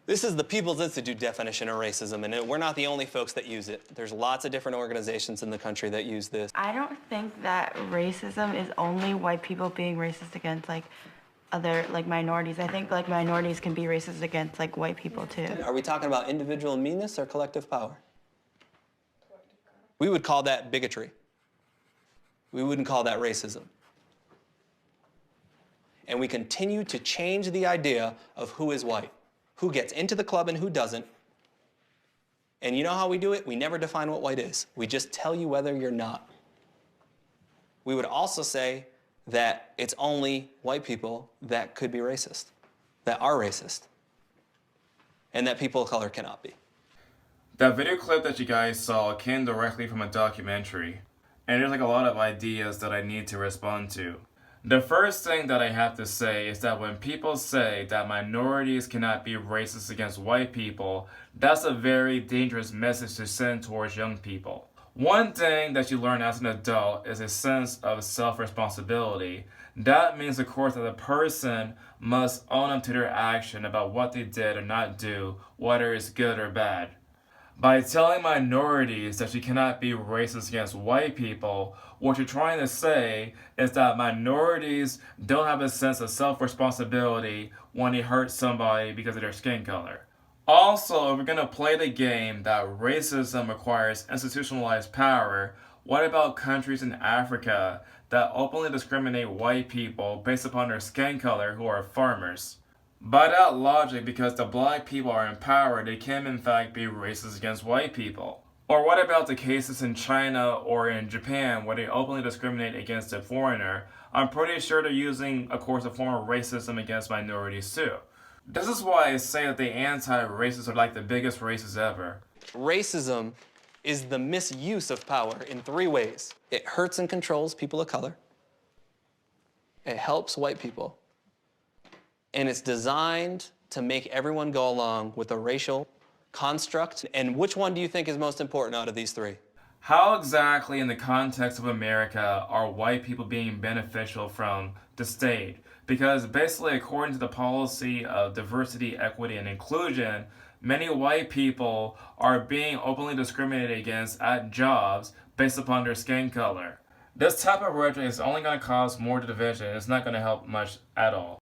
This is the People's Institute definition of racism, and we're not the only folks that use it. There's lots of different organizations in the country that use this. I don't think that racism is only white people being racist against like other minorities. I think like minorities can be racist against like white people too. Are we talking about individual meanness or collective power? We would call that bigotry. We wouldn't call that racism. And we continue to change the idea of who is white, who gets into the club and who doesn't. And you know how we do it? We never define what white is. We just tell you whether you're not. We would also say that it's only white people that could be racist, that are racist, and that people of color cannot be. That video clip that you guys saw came directly from a documentary, and there's like a lot of ideas that I need to respond to. The first thing that I have to say is that when people say that minorities cannot be racist against white people, that's a very dangerous message to send towards young people. One thing that you learn as an adult is a sense of self-responsibility. That means, of course, that the person must own up to their action about what they did or not do, whether it's good or bad. By telling minorities that you cannot be racist against white people, what you're trying to say is that minorities don't have a sense of self-responsibility when they hurt somebody because of their skin color. Also, if we're going to play the game that racism requires institutionalized power, what about countries in Africa that openly discriminate white people based upon their skin color who are farmers? By that logic, because the black people are in power, they can in fact be racist against white people. Or what about the cases in China or in Japan where they openly discriminate against a foreigner? I'm pretty sure they're using, of course, a form of racism against minorities too. This is why I say that the anti-racists are like the biggest racists ever. Racism is the misuse of power in three ways. It hurts and controls people of color. It helps white people. And it's designed to make everyone go along with a racial construct. And which one do you think is most important out of these three? How exactly, in the context of America, are white people being beneficial from the state? Because basically, according to the policy of diversity, equity, and inclusion, many white people are being openly discriminated against at jobs based upon their skin color. This type of rhetoric is only going to cause more division. It's not going to help much at all.